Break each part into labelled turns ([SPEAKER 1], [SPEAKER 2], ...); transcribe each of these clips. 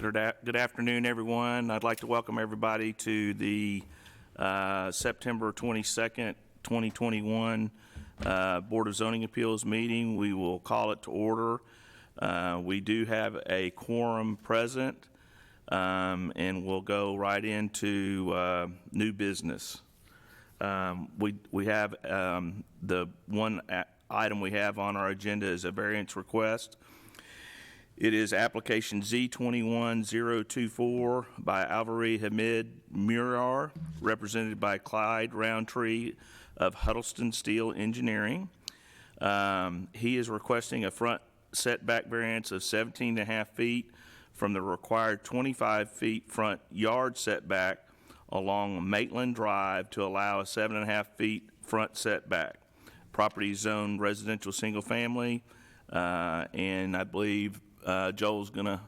[SPEAKER 1] Good afternoon, everyone. I'd like to welcome everybody to the September 22nd, 2021 Board of Zoning Appeals meeting. We will call it to order. We do have a quorum present, and we'll go right into new business. We have the one item we have on our agenda is a variance request. It is application Z21024 by Alvari Hamid Murar, represented by Clyde Roundtree of Huddleston Steel Engineering. He is requesting a front setback variance of 17.5 feet from the required 25 feet front yard setback along Maitland Drive to allow a 7.5 feet front setback. Property zone residential single family, and I believe Joel's going to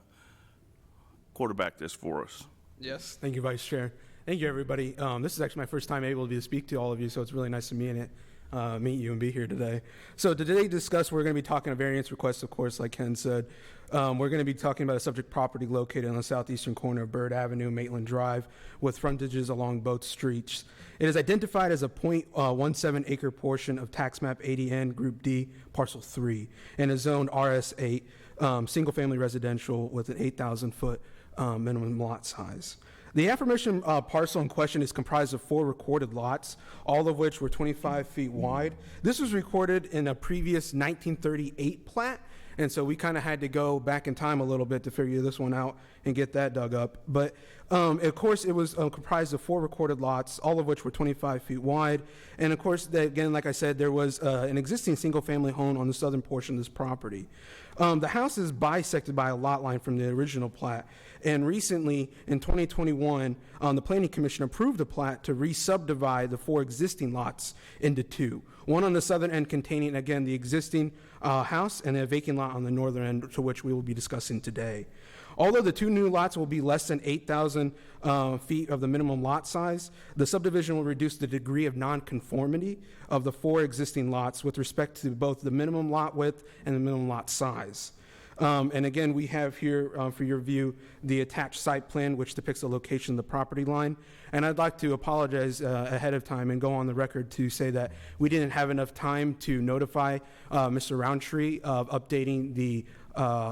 [SPEAKER 1] quarterback this for us.
[SPEAKER 2] Yes, thank you, Vice Chair. Thank you, everybody. This is actually my first time able to speak to all of you, so it's really nice to meet you and be here today. So today discuss, we're going to be talking a variance request, of course, like Ken said. We're going to be talking about a subject property located on the southeastern corner of Bird Avenue, Maitland Drive, with frontages along both streets. It is identified as a .17 acre portion of tax map 80N Group D, Parcel 3, and is zoned RS8, single-family residential with an 8,000 foot minimum lot size. The aforementioned parcel in question is comprised of 4 recorded lots, all of which were 25 feet wide. This was recorded in a previous 1938 plat, and so we kind of had to go back in time a little bit to figure this one out and get that dug up. But of course, it was comprised of 4 recorded lots, all of which were 25 feet wide. And of course, again, like I said, there was an existing single-family home on the southern portion of this property. The house is bisected by a lot line from the original plat. And recently, in 2021, the Planning Commission approved a plat to re-subdivide the 4 existing lots into 2. One on the southern end containing, again, the existing house, and a vacant lot on the northern end, to which we will be discussing today. Although the 2 new lots will be less than 8,000 feet of the minimum lot size, the subdivision will reduce the degree of nonconformity of the 4 existing lots with respect to both the minimum lot width and the minimum lot size. And again, we have here for your view the attached site plan, which depicts the location of the property line. And I'd like to apologize ahead of time and go on the record to say that we didn't have enough time to notify Mr. Roundtree of updating the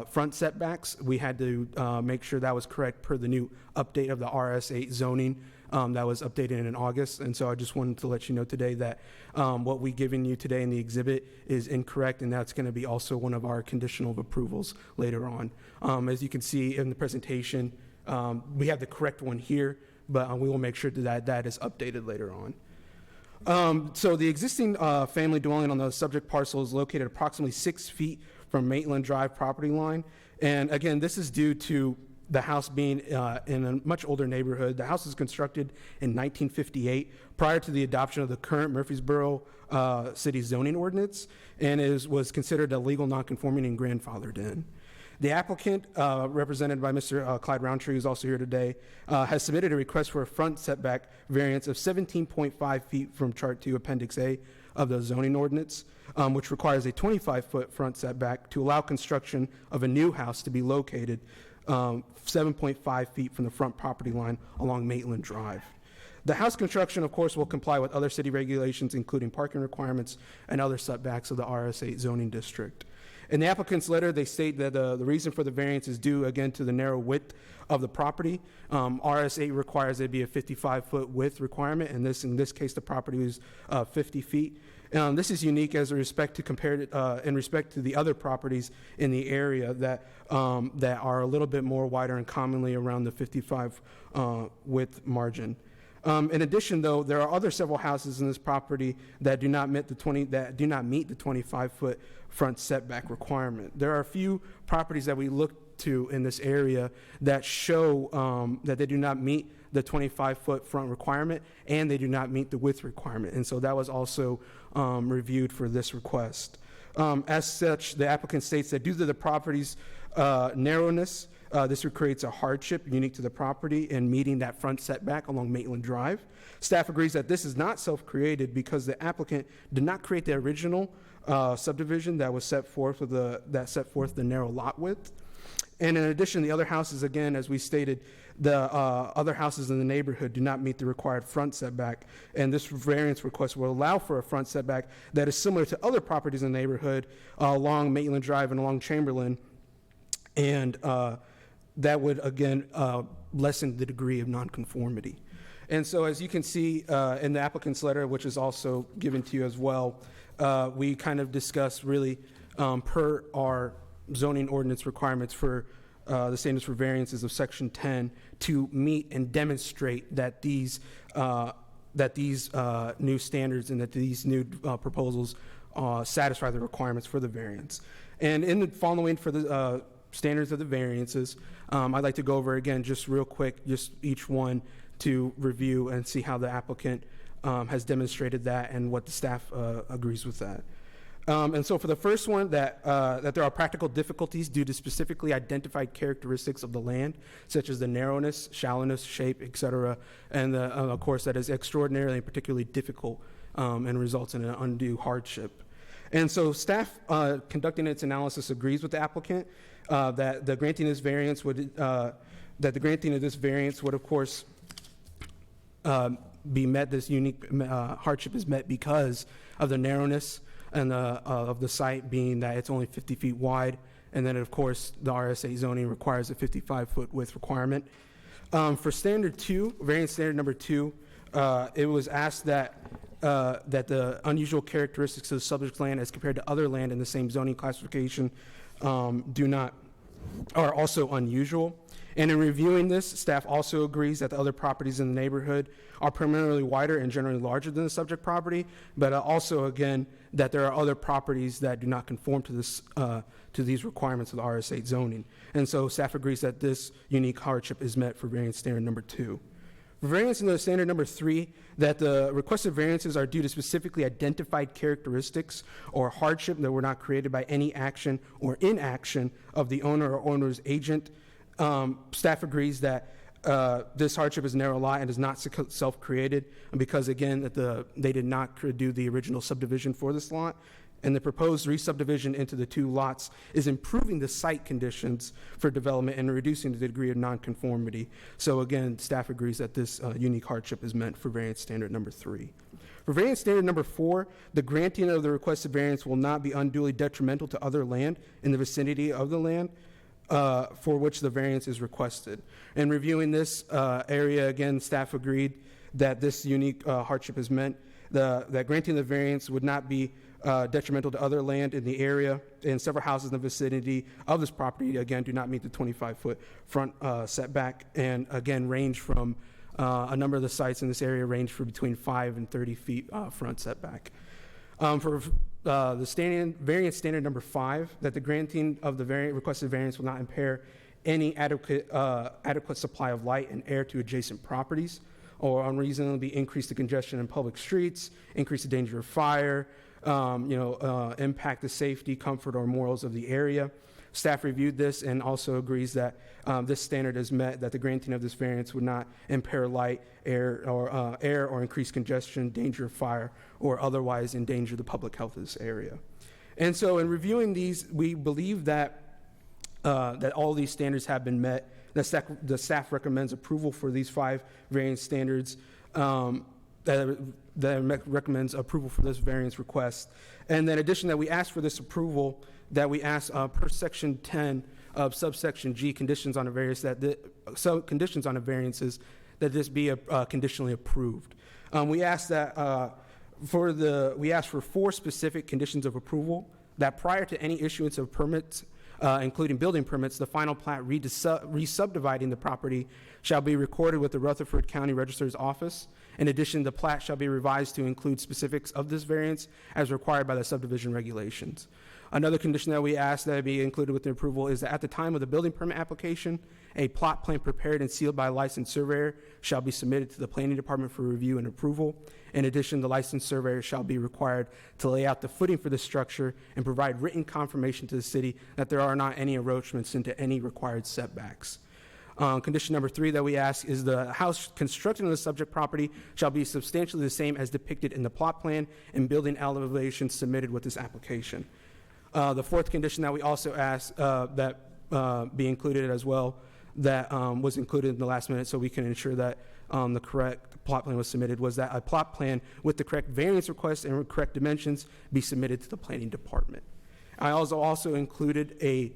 [SPEAKER 2] front setbacks. We had to make sure that was correct per the new update of the RS8 zoning that was updated in August. And so I just wanted to let you know today that what we've given you today in the exhibit is incorrect, and that's going to be also one of our conditional approvals later on. As you can see in the presentation, we have the correct one here, but we will make sure that that is updated later on. So the existing family dwelling on the subject parcel is located approximately 6 feet from Maitland Drive property line. And again, this is due to the house being in a much older neighborhood. The house was constructed in 1958 prior to the adoption of the current Murfreesboro City zoning ordinance, and was considered a legal nonconforming and grandfathered in. The applicant, represented by Mr. Clyde Roundtree, who's also here today, has submitted a request for a front setback variance of 17.5 feet from Chart 2, Appendix A of the zoning ordinance, which requires a 25-foot front setback to allow construction of a new house to be located 7.5 feet from the front property line along Maitland Drive. The house construction, of course, will comply with other city regulations, including parking requirements and other setbacks of the RS8 zoning district. In the applicant's letter, they state that the reason for the variance is due, again, to the narrow width of the property. RS8 requires there be a 55-foot width requirement, and in this case, the property is 50 feet. This is unique as a respect to in respect to the other properties in the area that are a little bit more wider and commonly around the 55 width margin. In addition, though, there are several houses in this property that do not meet the 25-foot front setback requirement. There are a few properties that we looked to in this area that show that they do not meet the 25-foot front requirement, and they do not meet the width requirement. And so that was also reviewed for this request. As such, the applicant states that due to the property's narrowness, this creates a hardship unique to the property in meeting that front setback along Maitland Drive. Staff agrees that this is not self-created because the applicant did not create the original subdivision that was set forth that set forth the narrow lot width. And in addition, the other houses, again, as we stated, the other houses in the neighborhood do not meet the required front setback. And this variance request will allow for a front setback that is similar to other properties in the neighborhood along Maitland Drive and along Chamberlain. And that would, again, lessen the degree of nonconformity. And so as you can see in the applicant's letter, which is also given to you as well, we kind of discuss really per our zoning ordinance requirements for the standards for variances of Section 10 to meet and demonstrate that these new standards and that these new proposals satisfy the requirements for the variance. And in the following for the standards of the variances, I'd like to go over again just real quick, just each one to review and see how the applicant has demonstrated that and what the staff agrees with that. And so for the first one, that there are practical difficulties due to specifically identified characteristics of the land, such as the narrowness, shallowness, shape, et cetera, and of course that is extraordinarily and particularly difficult and results in an undue hardship. And so staff conducting its analysis agrees with the applicant that the granting of this variance would, of course, be met. This unique hardship is met because of the narrowness and of the site, being that it's only 50 feet wide, and then of course the RSA zoning requires a 55-foot width requirement. For standard 2, variance standard number 2, it was asked that the unusual characteristics of the subject land as compared to other land in the same zoning classification are also unusual. And in reviewing this, staff also agrees that the other properties in the neighborhood are primarily wider and generally larger than the subject property, but also, again, that there are other properties that do not conform to these requirements of the RS8 zoning. And so staff agrees that this unique hardship is met for variance standard number 2. For variance in the standard number 3, that the requested variances are due to specifically identified characteristics or hardship that were not created by any action or inaction of the owner or owner's agent. Staff agrees that this hardship is narrow lot and is not self-created, because again, that they did not do the original subdivision for this lot, and the proposed re-subdivision into the 2 lots is improving the site conditions for development and reducing the degree of nonconformity. So again, staff agrees that this unique hardship is meant for variance standard number 3. For variance standard number 4, the granting of the requested variance will not be unduly detrimental to other land in the vicinity of the land for which the variance is requested. In reviewing this area, again, staff agreed that this unique hardship is meant, that granting the variance would not be detrimental to other land in the area, and several houses in the vicinity of this property, again, do not meet the 25-foot front setback, and again, range from a number of the sites in this area range from between 5 and 30 feet front setback. For the variance standard number 5, that the granting of the requested variance will not impair any adequate supply of light and air to adjacent properties, or unreasonably increase the congestion in public streets, increase the danger of fire, impact the safety, comfort, or morals of the area. Staff reviewed this and also agrees that this standard is met, that the granting of this variance would not impair light, air, or increase congestion, danger of fire, or otherwise endanger the public health of this area. And so in reviewing these, we believe that all these standards have been met. The staff recommends approval for these 5 variance standards, that recommends approval for this variance request. And then in addition, that we ask for this approval, that we ask per section 10 of subsection G, conditions on a variance, conditions on a variances, that this be conditionally approved. We ask for 4 specific conditions of approval, that prior to any issuance of permits, including building permits, the final plat re-subdividing the property shall be recorded with the Rutherford County Registrar's Office. In addition, the plat shall be revised to include specifics of this variance as required by the subdivision regulations. Another condition that we ask that be included with the approval is that at the time of the building permit application, a plot plan prepared and sealed by a licensed surveyor shall be submitted to the planning department for review and approval. In addition, the licensed surveyor shall be required to lay out the footing for the structure and provide written confirmation to the city that there are not any encroachments into any required setbacks. Condition number 3 that we ask is the house constructed on the subject property shall be substantially the same as depicted in the plot plan and building elevations submitted with this application. The 4th condition that we also ask that be included as well, that was included in the last minute so we can ensure that the correct plot plan was submitted, was that a plot plan with the correct variance request and correct dimensions be submitted to the planning department. I also included a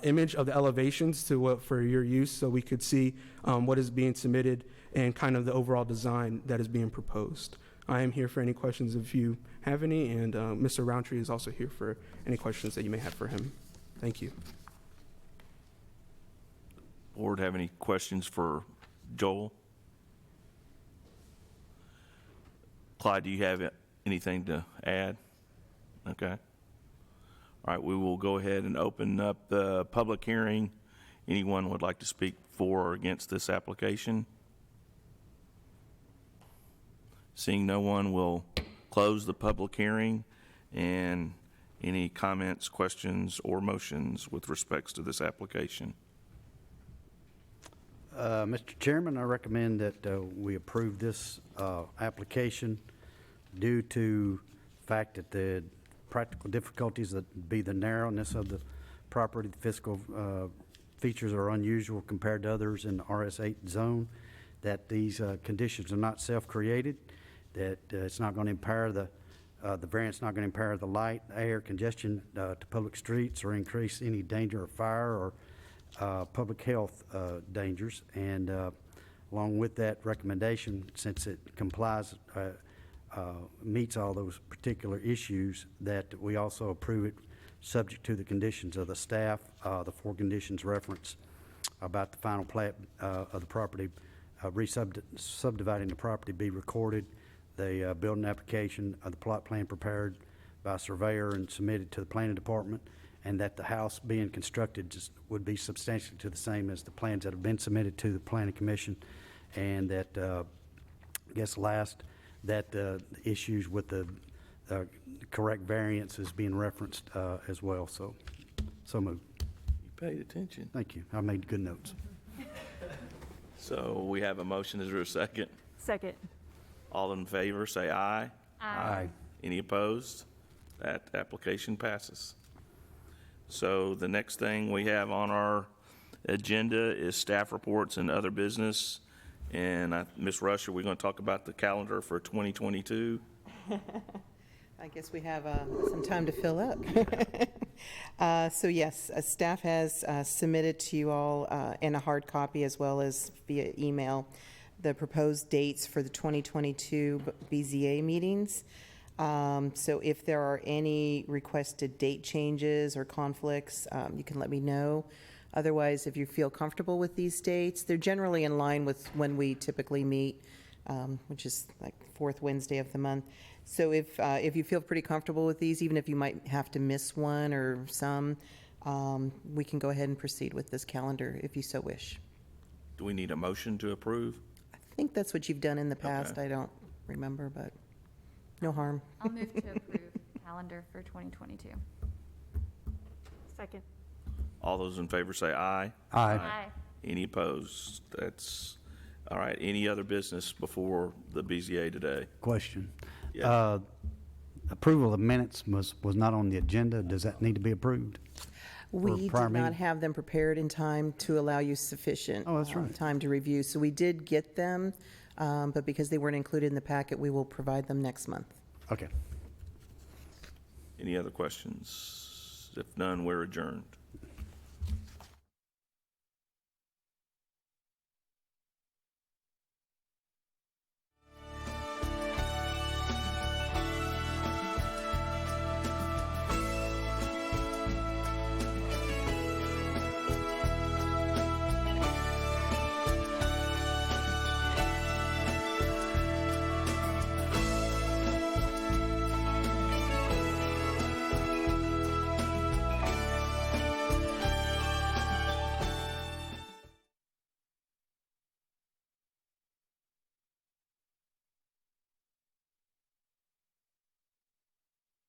[SPEAKER 2] image of the elevations for your use so we could see what is being submitted and kind of the overall design that is being proposed. I am here for any questions if you have any, and Mr. Roundtree is also here for any questions that you may have for him. Thank you.
[SPEAKER 1] Board have any questions for Joel? Clyde, do you have anything to add? Okay. All right, we will go ahead and open up the public hearing. Anyone would like to speak for or against this application? Seeing no one, we'll close the public hearing, and any comments, questions, or motions with respects to this application?
[SPEAKER 3] Mr. Chairman, I recommend that we approve this application due to the fact that the practical difficulties that be the narrowness of the property, the physical features are unusual compared to others in the RS8 zone, that these conditions are not self-created, that it's not going to impair the variance not going to impair the light, air, congestion to public streets or increase any danger of fire or public health dangers. And along with that recommendation, since it complies, meets all those particular issues, that we also approve it subject to the conditions of the staff, the 4 conditions referenced about the final plat of the property, subdividing the property be recorded, the building application of the plot plan prepared by a surveyor and submitted to the planning department, and that the house being constructed would be substantially to the same as the plans that have been submitted to the planning commission, and that I guess last, that the issues with the correct variances being referenced as well. So moved.
[SPEAKER 1] You paid attention.
[SPEAKER 3] Thank you. I made good notes.
[SPEAKER 1] So we have a motion. Is there a second?
[SPEAKER 4] Second.
[SPEAKER 1] All in favor, say aye.
[SPEAKER 3] Aye.
[SPEAKER 1] Any opposed? That application passes. So the next thing we have on our agenda is staff reports and other business. And Ms. Rush, are we going to talk about the calendar for 2022?
[SPEAKER 5] I guess we have some time to fill up. So yes, staff has submitted to you all in a hard copy as well as via email the proposed dates for the 2022 BZA meetings. So if there are any requested date changes or conflicts, you can let me know. Otherwise, if you feel comfortable with these dates, they're generally in line with when we typically meet, which is like 4th Wednesday of the month. So if you feel pretty comfortable with these, even if you might have to miss one or some, we can go ahead and proceed with this calendar if you so wish.
[SPEAKER 1] Do we need a motion to approve?
[SPEAKER 5] I think that's what you've done in the past.
[SPEAKER 1] Okay.
[SPEAKER 5] I don't remember, but no harm.
[SPEAKER 4] I'll move to approve calendar for 2022. Second.
[SPEAKER 1] All those in favor say aye.
[SPEAKER 4] Aye.
[SPEAKER 1] Any opposed? That's, all right. Any other business before the BZA today?
[SPEAKER 3] Question.
[SPEAKER 1] Yeah.
[SPEAKER 3] Approval of minutes was not on the agenda. Does that need to be approved?
[SPEAKER 5] We
[SPEAKER 3] prior
[SPEAKER 5] did not
[SPEAKER 3] meeting?
[SPEAKER 5] have them prepared in time to allow you sufficient
[SPEAKER 3] Oh, that's right.
[SPEAKER 5] time to review. So we did get them, but because they weren't included in the packet, we will provide them next month.
[SPEAKER 3] Okay.
[SPEAKER 1] Any other questions? If none, we're adjourned.